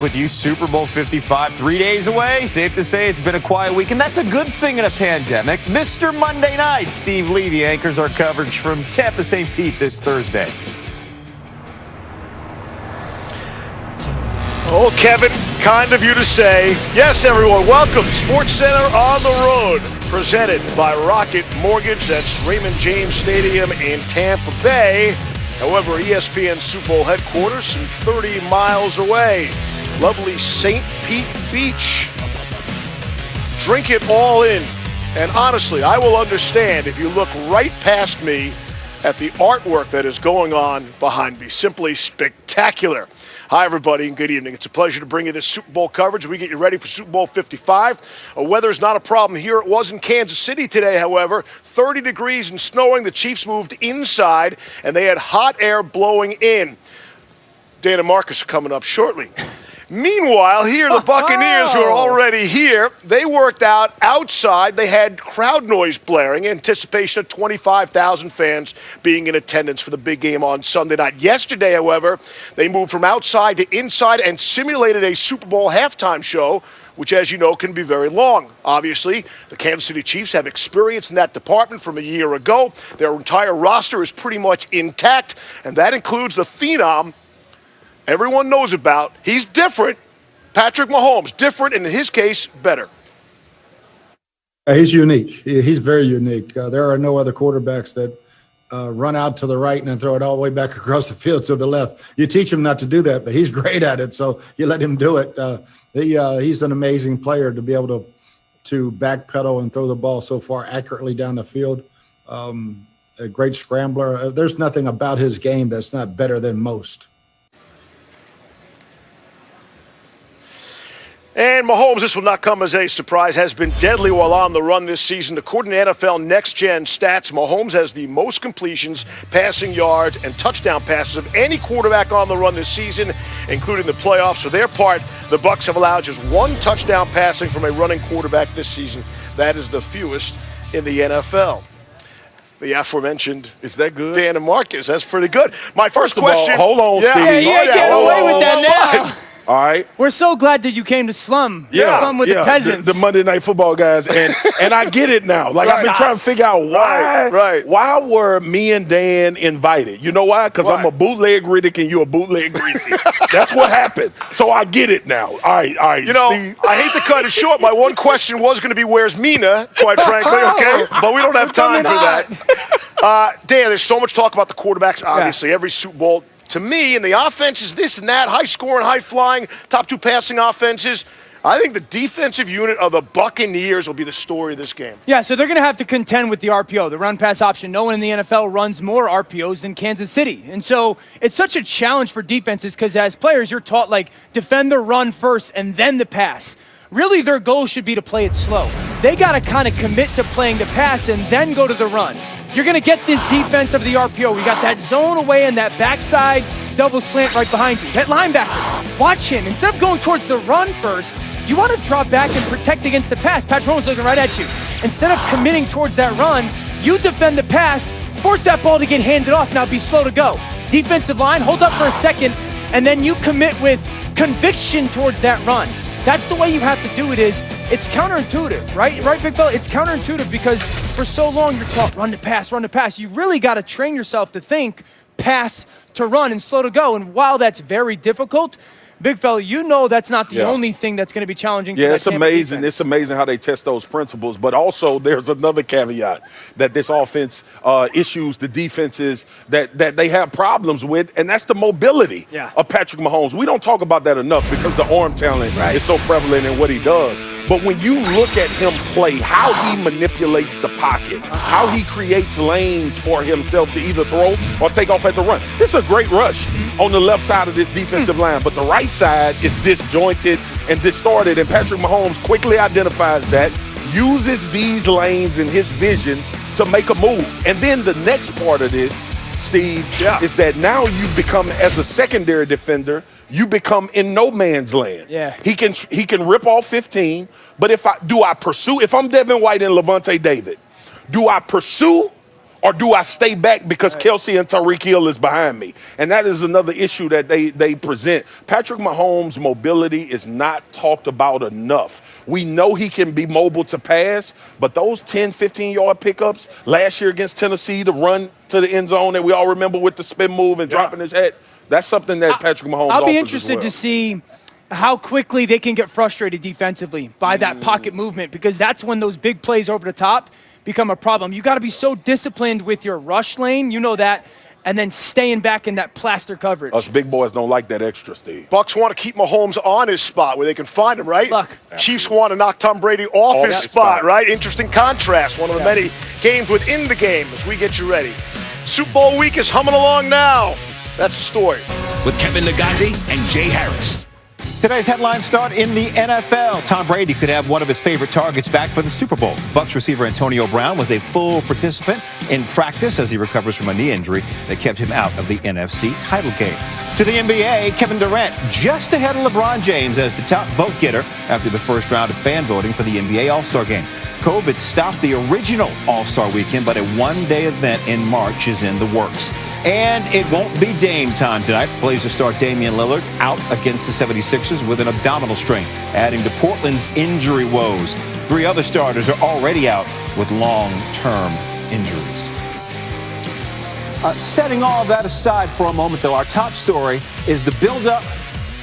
With you, Super Bowl 55, 3 days away. Safe to say it's been a quiet week, and that's a good thing in a pandemic. Mr. Monday Night, Steve Levy anchors our coverage from Tampa, St. Pete this Thursday. Oh, Kevin, kind of you to say. Yes, everyone, welcome. SportsCenter on the road, presented by Rocket Mortgage. That's Raymond James Stadium in Tampa Bay. However, ESPN Super Bowl headquarters, some 30 miles away. Lovely St. Pete Beach. Drink it all in. And honestly, I will understand if you look right past me at the artwork that is going on behind me. Simply spectacular. Hi, everybody, and good evening. It's a pleasure to bring you this Super Bowl coverage. We get you ready for Super Bowl 55. Weather's not a problem here. It was in Kansas City today, however. 30 degrees and snowing. The Chiefs moved inside, and they had hot air blowing in. Dan and Marcus are coming up shortly. Meanwhile, here, the Buccaneers, who are already here, they worked out outside. They had crowd noise blaring, anticipation of 25,000 fans being in attendance for the big game on Sunday night. Yesterday, however, they moved from outside to inside and simulated a Super Bowl halftime show, which, as you know, can be very long. Obviously, the Kansas City Chiefs have experience in that department from a year ago. Their entire roster is pretty much intact, and that includes the phenom everyone knows about. He's different. Patrick Mahomes, different, and in his case, better. He's unique. He's very unique. There are no other quarterbacks that run out to the right and then throw it all the way back across the field to the left. You teach him not to do that, but he's great at it, so you let him do it. He's an amazing player to be able to backpedal and throw the ball so far accurately down the field. A great scrambler. There's nothing about his game that's not better than most. And Mahomes, this will not come as a surprise, has been deadly while on the run this season. According to NFL Next Gen stats, Mahomes has the most completions, passing yards, and touchdown passes of any quarterback on the run this season, including the playoffs. For their part, the Bucs have allowed just one touchdown passing from a running quarterback this season. That is the fewest in the NFL. The aforementioned, is that good? Dan and Marcus, that's pretty good. My first question. Hold on, Steve. Yeah, you ain't getting away with that now. All right. We're so glad that you came to slum with the peasants. The Monday Night Football guys. And I get it now. Like, I've been trying to figure out why were me and Dan invited? You know why? Because I'm a bootleg Riddick and you're a bootleg Greasy. That's what happened. So I get it now. All right. You know, Steve. I hate to cut it short. My one question was going to be, where's Mina, quite frankly, okay? But we don't have time for that. Dan, there's so much talk about the quarterbacks, obviously, every Super Bowl. To me, and the offense is this and that, high scoring, high flying, top two passing offenses. I think the defensive unit of the Buccaneers will be the story of this game. Yeah, so they're going to have to contend with the RPO, the run-pass option. No one in the NFL runs more RPOs than Kansas City. And so it's such a challenge for defenses because as players, you're taught, like, defend the run first and then the pass. Really, their goal should be to play it slow. They got to kind of commit to playing the pass and then go to the run. You're going to get this defense of the RPO. We got that zone away and that backside double slant right behind you. That linebacker, watch him. Instead of going towards the run first, you want to drop back and protect against the pass. Patrick Mahomes looking right at you. Instead of committing towards that run, you defend the pass, force that ball to get handed off, now be slow to go. Defensive line, hold up for a second, and then you commit with conviction towards that run. That's the way you have to do it. It's counterintuitive, right? Right, big fella? It's counterintuitive because for so long you're taught run to pass. You really got to train yourself to think pass to run and slow to go. And while that's very difficult, big fella, you know that's not the only thing that's going to be challenging. Yeah, it's amazing. It's amazing how they test those principles. But also there's another caveat that this offense issues the defenses that they have problems with, and that's the mobility of Patrick Mahomes. We don't talk about that enough because the arm talent is so prevalent in what he does. But when you look at him play, how he manipulates the pocket, how he creates lanes for himself to either throw or take off at the run. This is a great rush on the left side of this defensive line, but the right side is disjointed and distorted, and Patrick Mahomes quickly identifies that, uses these lanes in his vision to make a move. And then the next part of this, Steve, is that now you become, as a secondary defender, you become in no man's land. Yeah. He can rip off 15, but if I'm Devin White and Levante David, do I pursue or do I stay back because Kelsey and Tyreek Hill is behind me? And that is another issue that they present. Patrick Mahomes' mobility is not talked about enough. We know he can be mobile to pass, but those 10, 15-yard pickups last year against Tennessee, the run to the end zone that we all remember with the spin move and dropping his head, that's something that Patrick Mahomes I'll be offers interested as well. to see how quickly they can get frustrated defensively by that pocket movement, because that's when those big plays over the top become a problem. You got to be so disciplined with your rush lane, you know that, and then staying back in that plaster coverage. Us big boys don't like that extra, Steve. Bucks want to keep Mahomes on his spot where they can find him, right? Look. Chiefs want to knock Tom Brady off his spot, right? Interesting contrast. One of the many games within the game as we get you ready. Super Bowl week is humming along now. That's the story. With Kevin Nagandi and Jay Harris. Today's headlines start in the NFL. Tom Brady could have one of his favorite targets back for the Super Bowl. Bucs receiver Antonio Brown was a full participant in practice as he recovers from a knee injury that kept him out of the NFC title game. To the NBA, Kevin Durant just ahead of LeBron James as the top vote getter after the first round of fan voting for the NBA All-Star Game. COVID stopped the original All-Star weekend, but a one-day event in March is in the works. And it won't be Dame time tonight. Blazers star Damian Lillard out against the 76ers with an abdominal strain, adding to Portland's injury woes. 3 other starters are already out with long-term injuries. Setting all that aside for a moment, though, our top story is the build-up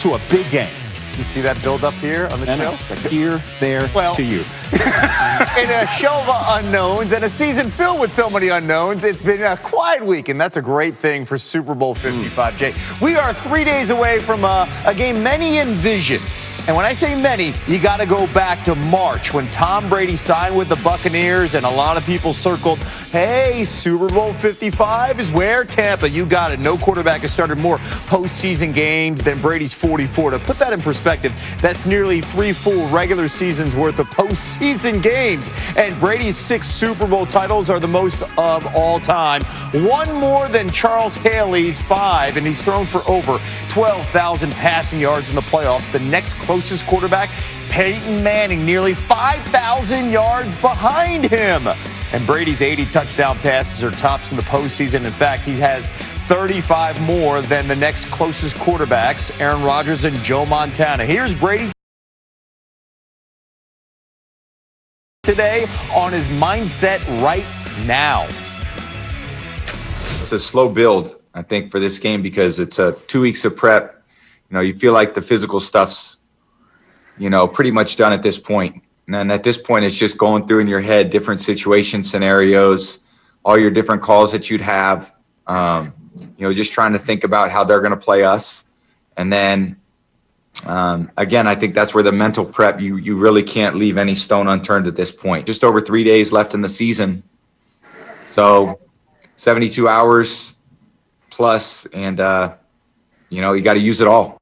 to a big game. You see that build-up here on the show? It's like here, there, to you. In a show of unknowns and a season filled with so many unknowns, it's been a quiet week, and that's a great thing for Super Bowl 55, Jay. We are 3 days away from a game many envisioned. And when I say many, you got to go back to March when Tom Brady signed with the Buccaneers, and a lot of people circled, hey, Super Bowl 55 is where? Tampa. You got it. No quarterback has started more postseason games than Brady's 44. To put that in perspective, that's nearly 3 full regular seasons worth of postseason games. And Brady's 6 Super Bowl titles are the most of all time. One more than Charles Haley's 5, and he's thrown for over 12,000 passing yards in the playoffs. The next closest quarterback, Peyton Manning, nearly 5,000 yards behind him. And Brady's 80 touchdown passes are tops in the postseason. In fact, he has 35 more than the next closest quarterbacks, Aaron Rodgers and Joe Montana. Here's Brady today on his mindset right now. It's a slow build, I think, for this game because it's 2 weeks of prep. You know, you feel like the physical stuff's, pretty much done at this point. And then at this point, it's just going through in your head different situation scenarios, all your different calls that you'd have, just trying to think about how they're going to play us. And then, again, I think that's where the mental prep, you really can't leave any stone unturned at this point. Just over 3 days left in the season. So 72 hours plus, and, you got to use it all.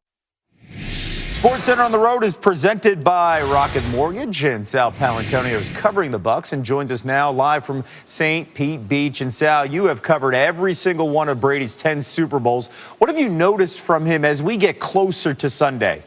SportsCenter on the Road is presented by Rocket Mortgage, and Sal Palantonio is covering the Bucs and joins us now live from St. Pete Beach. And Sal, you have covered every single one of Brady's 10 Super Bowls. What have you noticed from him as we get closer to Sunday?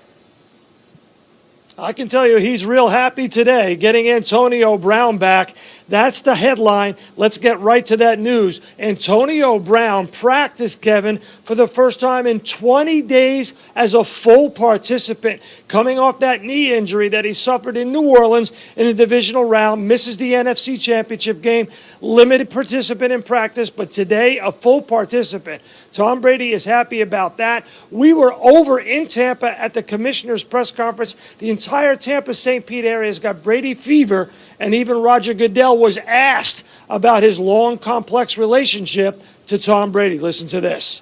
I can tell you he's real happy today getting Antonio Brown back. That's the headline. Let's get right to that news. Antonio Brown practiced, Kevin, for the first time in 20 days as a full participant, coming off that knee injury that he suffered in New Orleans in the divisional round, misses the NFC Championship game, limited participant in practice, but today a full participant. Tom Brady is happy about that. We were over in Tampa at the commissioner's press conference. The entire Tampa-St. Pete area has got Brady fever, and even Roger Goodell was asked about his long, complex relationship to Tom Brady. Listen to this.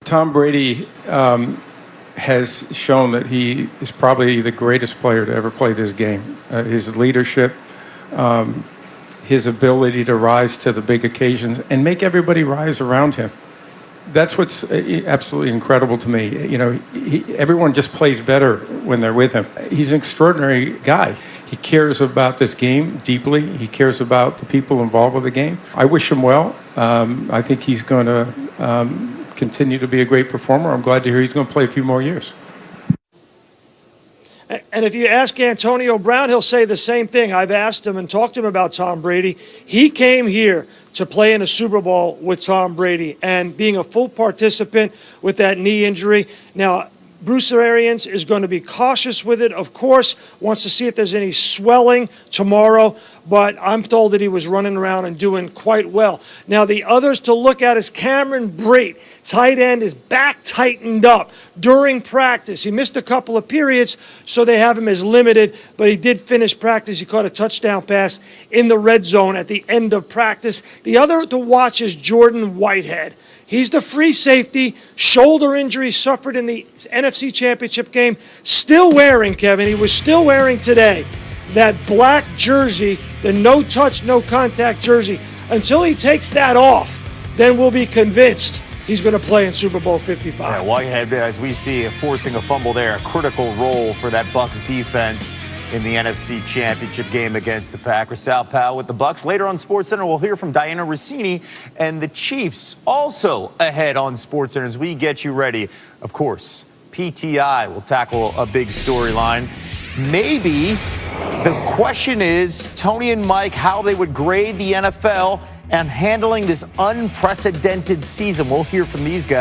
Tom Brady has shown that he is probably the greatest player to ever play this game. His leadership, his ability to rise to the big occasions and make everybody rise around him. That's what's absolutely incredible to me. Everyone just plays better when they're with him. He's an extraordinary guy. He cares about this game deeply. He cares about the people involved with the game. I wish him well. I think he's going to continue to be a great performer. I'm glad to hear he's going to play a few more years. And if you ask Antonio Brown, he'll say the same thing. I've asked him and talked to him about Tom Brady. He came here to play in a Super Bowl with Tom Brady and being a full participant with that knee injury. Now, Bruce Arians is going to be cautious with it, of course, wants to see if there's any swelling tomorrow, but I'm told that he was running around and doing quite well. Now, the others to look at is Cameron Brate. Tight end is back tightened up during practice. He missed a couple of periods, so they have him as limited, but he did finish practice. He caught a touchdown pass in the red zone at the end of practice. The other to watch is Jordan Whitehead. He's the free safety, shoulder injury suffered in the NFC Championship game. Still wearing, Kevin, he was still wearing today that black jersey, the no-touch, no-contact jersey. Until he takes that off, then we'll be convinced he's going to play in Super Bowl 55. Yeah, Whitehead, as we see, forcing a fumble there, a critical role for that Bucs defense in the NFC Championship game against the Packers. Sal Powell with the Bucs. Later on SportsCenter, we'll hear from Diana Rossini and the Chiefs also ahead on SportsCenter as we get you ready. Of course, PTI will tackle a big storyline. Maybe the question is, Tony and Mike, how they would grade the NFL and handling this unprecedented season. We'll hear from these guys.